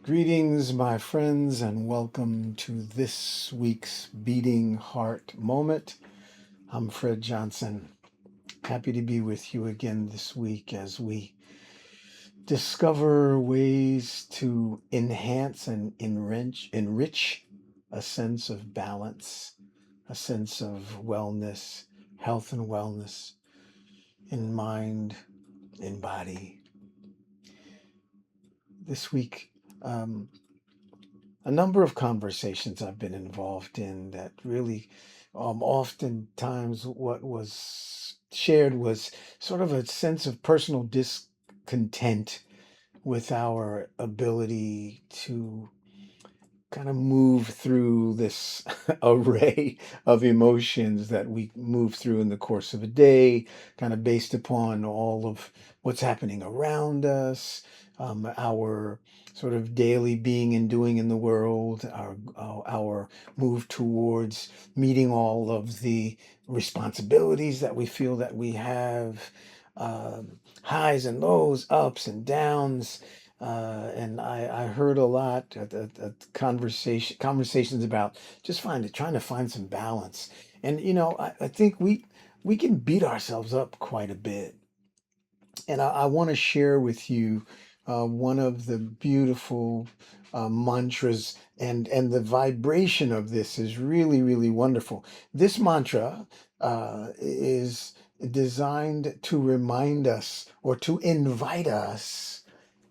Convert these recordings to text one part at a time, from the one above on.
Greetings, my friends, and welcome to this week's Beating Heart Moment. I'm Fred Johnson. Happy to be with you again this week as we discover ways to enhance and enrich a sense of balance, a sense of wellness, health and wellness in mind, in body. This week, um, a number of conversations I've been involved in that really oftentimes what was shared was sort of a sense of personal discontent with our ability to kind of move through this array of emotions that we move through in the course of a day, kind of based upon all of what's happening around us, our sort of daily being and doing in the world, our move towards meeting all of the responsibilities that we feel that we have, highs and lows, ups and downs, and I heard a lot at conversations about just trying to find some balance. And I think we can beat ourselves up quite a bit. And I want to share with you one of the beautiful mantras, and the vibration of this is really, really wonderful. This mantra is designed to remind us or to invite us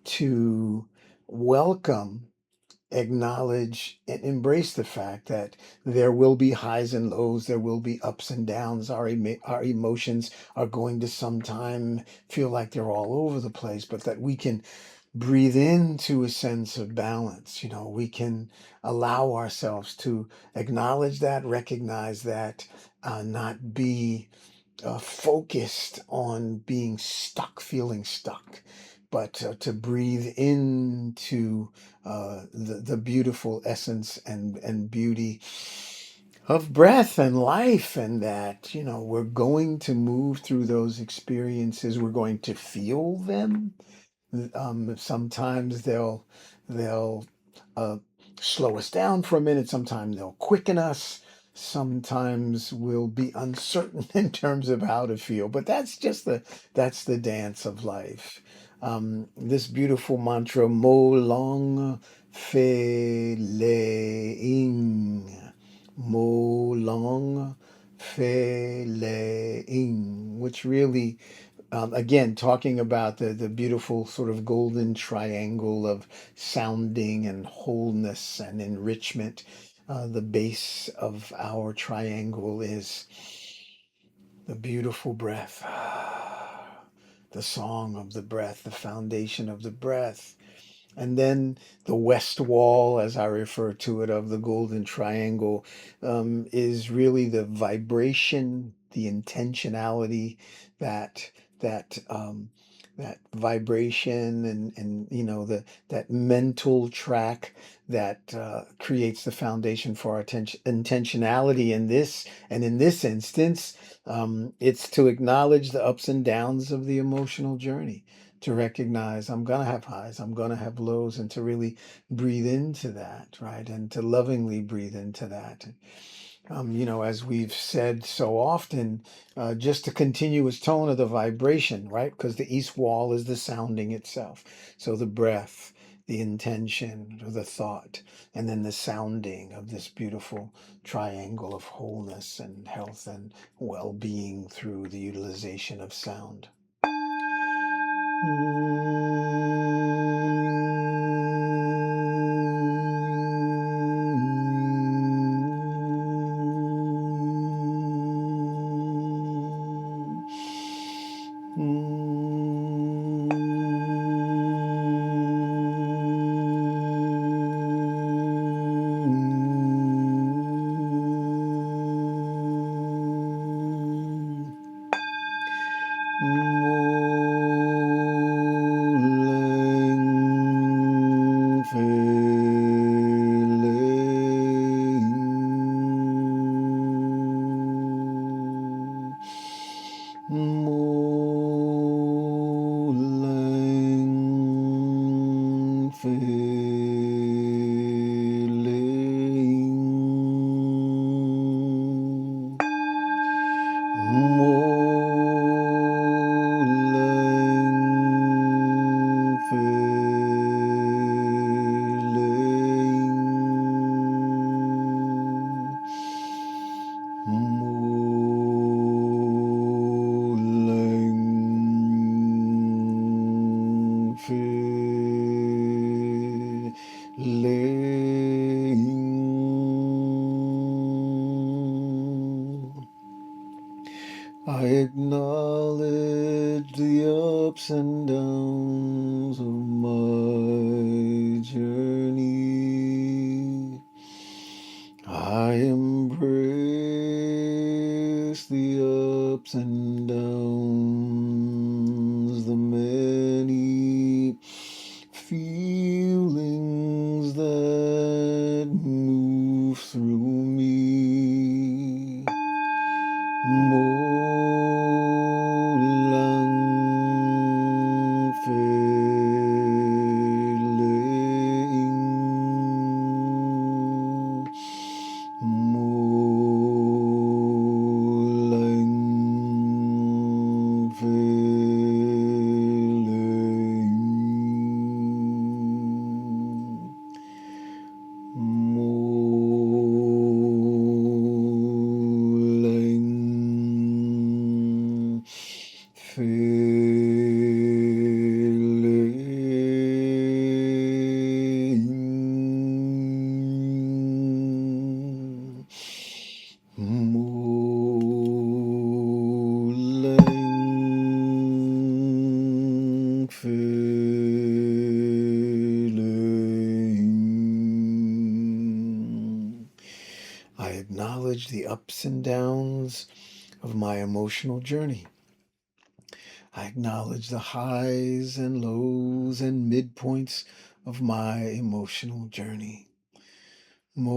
to welcome, acknowledge, and embrace the fact that there will be highs and lows, there will be ups and downs. Our emotions are going to sometime feel like they're all over the place, but that we can breathe into a sense of balance. We can allow ourselves to acknowledge that, recognize that, not be focused on being stuck, feeling stuck, but to breathe into the beautiful essence and beauty of breath and life, and that we're going to move through those experiences. We're going to feel them. Sometimes they'll uh, slow us down for a minute. Sometimes they'll quicken us. Sometimes we'll be uncertain in terms of how to feel. But that's the dance of life. This beautiful mantra, Mo Long Fe Le Ing, Mo Long Fe Le Ing, which really, again, talking about the beautiful sort of golden triangle of sounding and wholeness and enrichment. The base of our triangle is the beautiful breath, the song of the breath, the foundation of the breath. And then the west wall, as I refer to it, of the golden triangle, is really the vibration, the intentionality, that that that vibration, and that mental track that creates the foundation for our intentionality in this. And in this instance, it's to acknowledge the ups and downs of the emotional journey, to recognize I'm going to have highs, I'm going to have lows, and to really breathe into that, right? And to lovingly breathe into that. As we've said so often, just a continuous tone of the vibration, right? Because the east wall is the sounding itself. So the breath, the intention, or the thought, and then the sounding of this beautiful triangle of wholeness and health and well being through the utilization of sound. Rolling feeling, rolling feeling. laying. I acknowledge the ups and downs of my journey. I embrace the ups and downs, the many feelings that move through me. Molang feeling, molang feeling, molang feeling, molang feeling. I acknowledge the ups and downs of my emotional journey. I acknowledge the highs and lows and midpoints of my emotional journey. Molang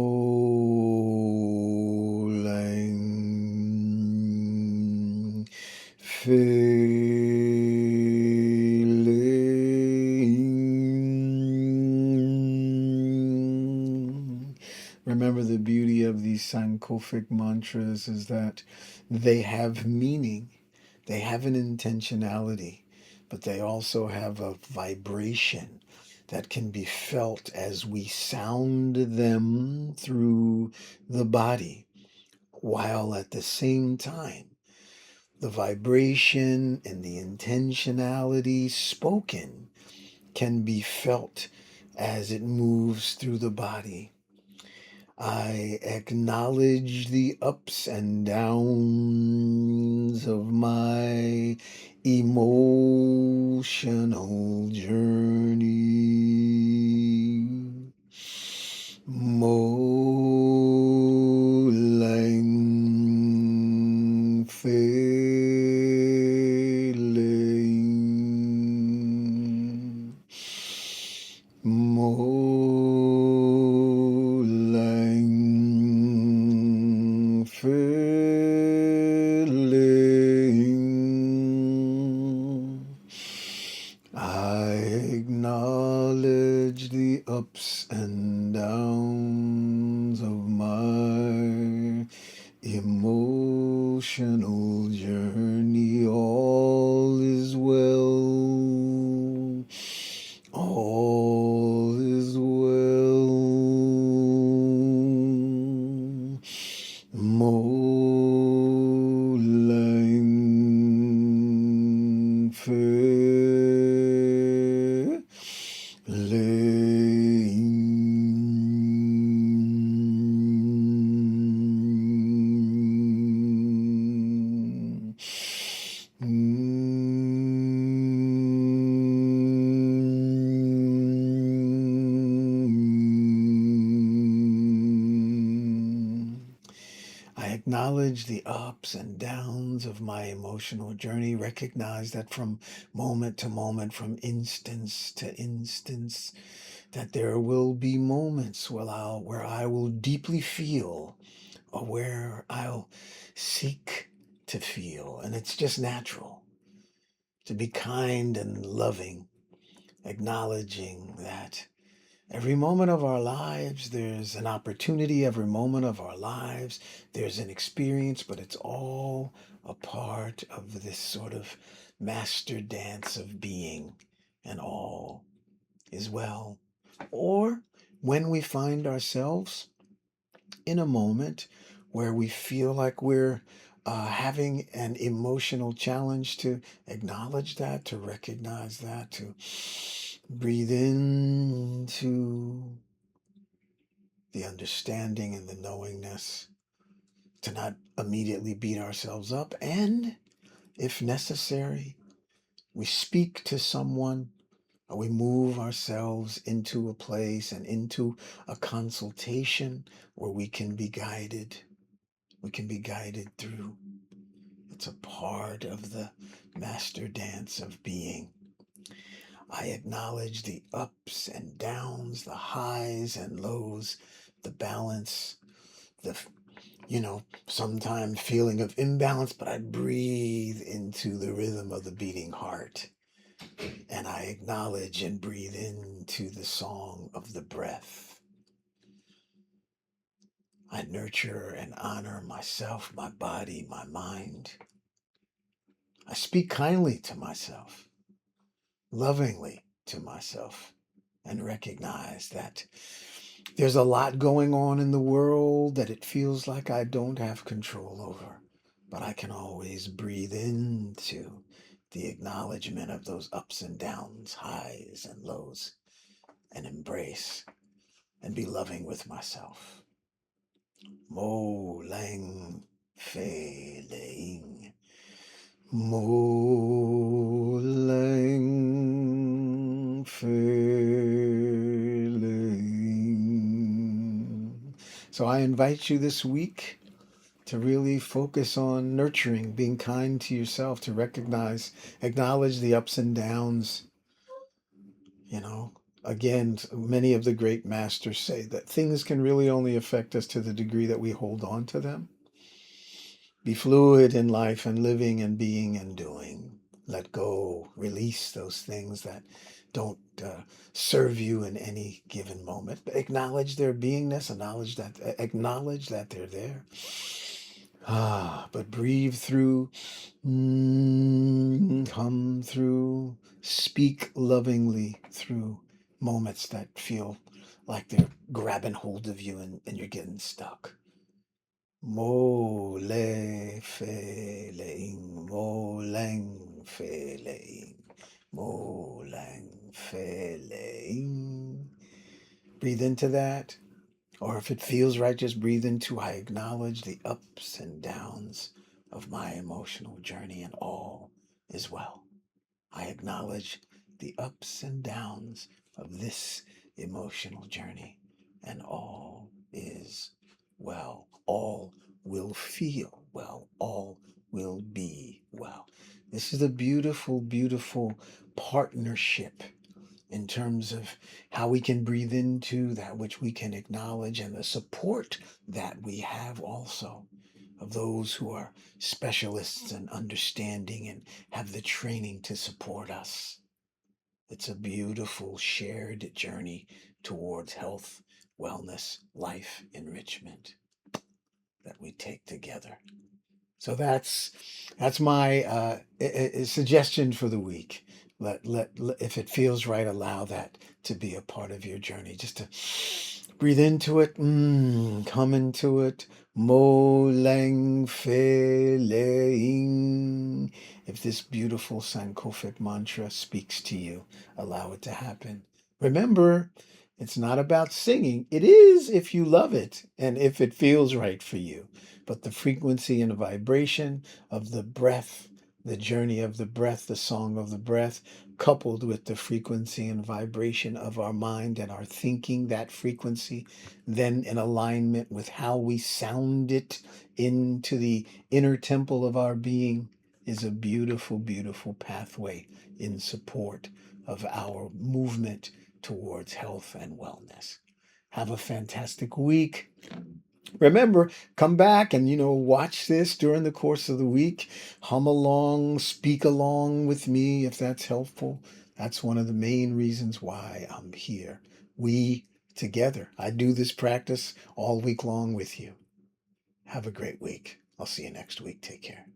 feeling. Remember, the beauty of these Sankofic mantras is that they have meaning, they have an intentionality, but they also have a vibration that can be felt as we sound them through the body, while at the same time, the vibration and the intentionality spoken can be felt as it moves through the body. I acknowledge the ups and downs of my emotional journey. Molang feeling, molang feeling. I acknowledge the ups and downs of my emotional journey. All is well. All is well. Molang feeling. I acknowledge the ups and downs of my emotional journey. Recognize that from moment to moment, from instance to instance, that there will be moments where I will deeply feel, or where I'll seek to feel. And it's just natural to be kind and loving, acknowledging that every moment of our lives, there's an opportunity. Every moment of our lives, there's an experience, but it's all a part of this sort of master dance of being, and all is well. Or when we find ourselves in a moment where we feel like we're having an emotional challenge, to acknowledge that, to recognize that, to breathe into the understanding and the knowingness to not immediately beat ourselves up. And if necessary, we speak to someone or we move ourselves into a place and into a consultation where we can be guided. We can be guided through. It's a part of the master dance of being. I acknowledge the ups and downs, the highs and lows, the balance, the, sometimes feeling of imbalance, but I breathe into the rhythm of the beating heart. And I acknowledge and breathe into the song of the breath. I nurture and honor myself, my body, my mind. I speak kindly to myself, lovingly to myself, and recognize that there's a lot going on in the world that it feels like I don't have control over, but I can always breathe into the acknowledgement of those ups and downs, highs and lows, and embrace and be loving with myself. Mo lang fei ling. Mo lang fei ling. So I invite you this week to really focus on nurturing, being kind to yourself, to recognize, acknowledge the ups and downs. Again, many of the great masters say that things can really only affect us to the degree that we hold on to them. Be fluid in life and living and being and doing. Let go, release those things that don't serve you in any given moment. But acknowledge their beingness, acknowledge that they're there. But breathe through, come through, speak lovingly through moments that feel like they're grabbing hold of you and you're getting stuck. Mo le fe leing, mo lang fe leing, mo lang fe leing. Breathe into that. Or if it feels right, just breathe into I acknowledge the ups and downs of my emotional journey and all is well. I acknowledge the ups and downs of this emotional journey and all is well. All will feel well. All will be well. This is a beautiful, beautiful partnership in terms of how we can breathe into that which we can acknowledge and the support that we have also of those who are specialists in understanding and have the training to support us. It's a beautiful shared journey towards health, wellness, life enrichment that we take together. So that's my suggestion for the week. If it feels right, allow that to be a part of your journey. Just to breathe into it, come into it. Mo lang fe leing. If this beautiful Sankofic mantra speaks to you, allow it to happen. Remember, it's not about singing. It is if you love it and if it feels right for you. But the frequency and vibration of the breath, the journey of the breath, the song of the breath, coupled with the frequency and vibration of our mind and our thinking, that frequency, then in alignment with how we sound it into the inner temple of our being, is a beautiful, beautiful pathway in support of our movement towards health and wellness. Have a fantastic week. Remember, come back and, watch this during the course of the week. Hum along, speak along with me if that's helpful. That's one of the main reasons why I'm here. We together. I do this practice all week long with you. Have a great week. I'll see you next week. Take care.